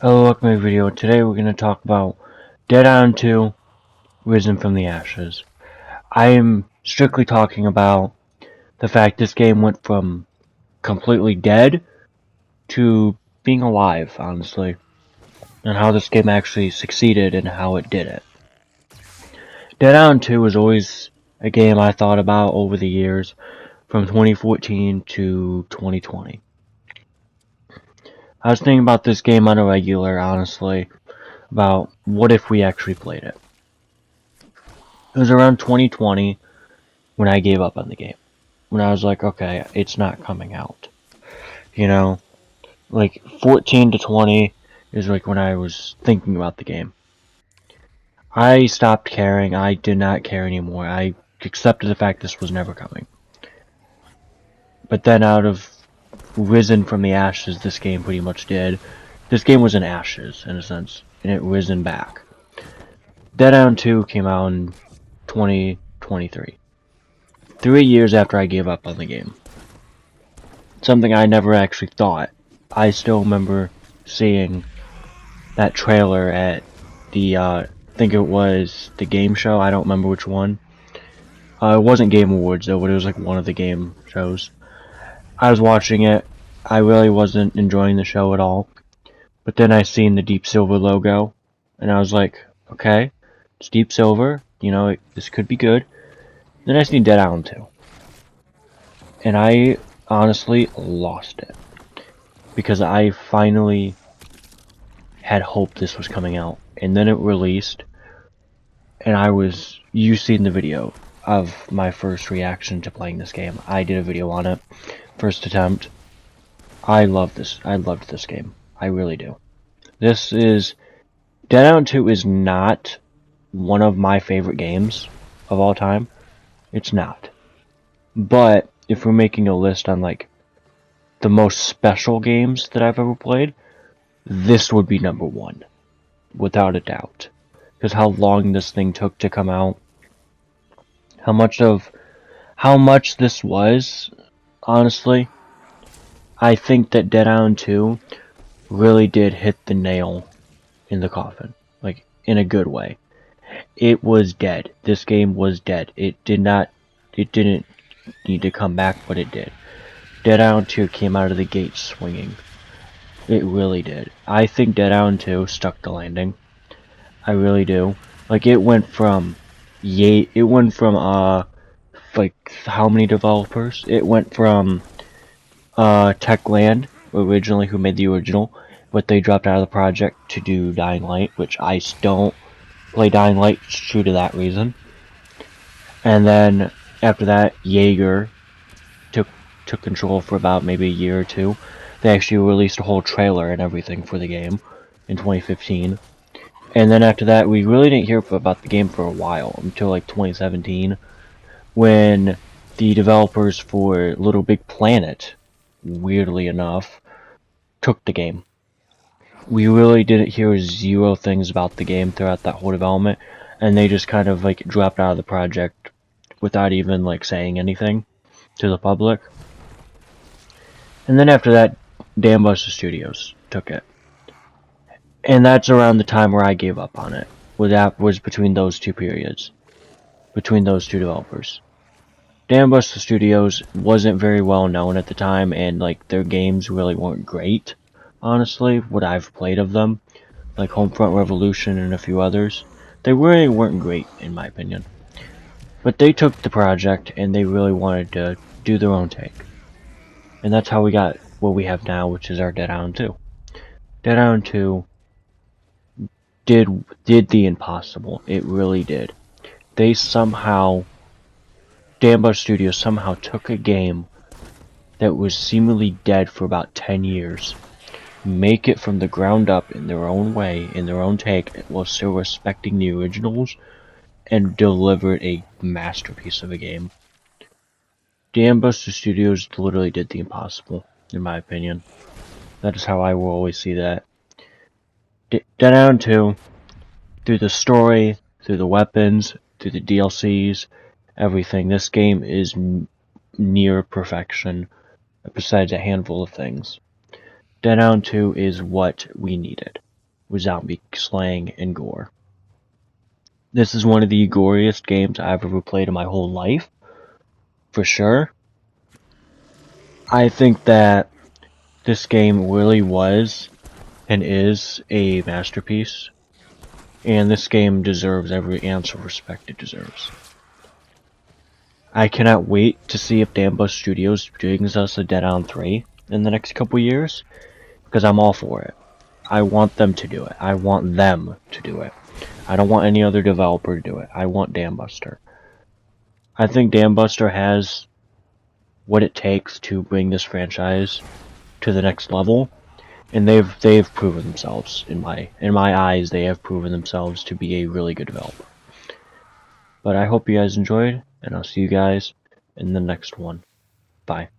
Hello, welcome to my video. Today we're going to talk about Dead Island 2, Risen from the Ashes. I am strictly talking about the fact this game went from completely dead to being alive, honestly. And how this game actually succeeded and how it did it. Dead Island 2 was always a game I thought about over the years from 2014 to 2020. I was thinking about this game on a regular, honestly, about what if we actually played it. It was around 2020 when I gave up on the game. When I was like, okay, it's not coming out. You know, like 14 to 20 is like when I was thinking about the game. I stopped caring. I did not care anymore. I accepted the fact this was never coming. But then out of Risen from the Ashes, this game pretty much did. This game was in ashes, in a sense, and it risen back. Dead Island 2 came out in 2023. 3 years after I gave up on the game. Something I never actually thought. I still remember seeing that trailer at the, I think it was the game show, I don't remember which one. It wasn't Game Awards though, but it was like one of the game shows. I was watching it, I really wasn't enjoying the show at all. But then I seen the Deep Silver logo, and I was like, okay, it's Deep Silver, you know, this could be good. Then I seen Dead Island 2. And I honestly lost it. Because I finally had hope this was coming out. And then it released, and you seen the video of my first reaction to playing this game. I did a video on it, first attempt. I loved this game. I really do. Dead Island 2 is not one of my favorite games of all time. It's not. But, if we're making a list on like, the most special games that I've ever played, this would be number one. Without a doubt. Because how long this thing took to come out. How much this was, honestly, I think that Dead Island 2 really did hit the nail in the coffin. Like, in a good way. It was dead. This game was dead. It didn't need to come back, but it did. Dead Island 2 came out of the gate swinging. It really did. I think Dead Island 2 stuck the landing. I really do. Like, it went from like, how many developers? It went from, Techland, originally, who made the original, but they dropped out of the project to do Dying Light, which I don't play Dying Light true to that reason. And then, after that, Jaeger took control for about maybe a year or two. They actually released a whole trailer and everything for the game in 2015. And then after that, we really didn't hear about the game for a while, until like 2017, when the developers for Little Big Planet, weirdly enough, took the game. We really didn't hear zero things about the game throughout that whole development, and they just kind of like dropped out of the project without even like saying anything to the public. And then after that, Dambuster Studios took it. And that's around the time where I gave up on it. That was between those two periods. Between those two developers. Dambuster Studios wasn't very well known at the time, and like their games really weren't great, honestly, what I've played of them. Like Homefront Revolution and a few others. They really weren't great, in my opinion. But they took the project, and they really wanted to do their own take. And that's how we got what we have now, which is our Dead Island 2. Dead Island 2 did the impossible. It really did. Dambuster Studios somehow took a game that was seemingly dead for about 10 years, make it from the ground up in their own way, in their own take, while still respecting the originals, and delivered a masterpiece of a game. Dambuster Studios literally did the impossible, in my opinion. That is how I will always see that. Dead Island 2, through the story, through the weapons, through the DLCs, everything, this game is near perfection, besides a handful of things. Dead Island 2 is what we needed. with zombie slaying and gore. This is one of the goriest games I've ever played in my whole life, for sure. I think that this game really was and is a masterpiece, and this game deserves every ounce of respect it deserves. I cannot wait to see if Dambuster Studios brings us a Dead Island 3 in the next couple years, because I'm all for it. I want them to do it. I want them to do it. I don't want any other developer to do it. I want Dambuster. I think Dambuster has what it takes to bring this franchise to the next level, and they've proven themselves in my eyes. They have proven themselves to be a really good developer. But I hope you guys enjoyed, and I'll see you guys in the next one. Bye.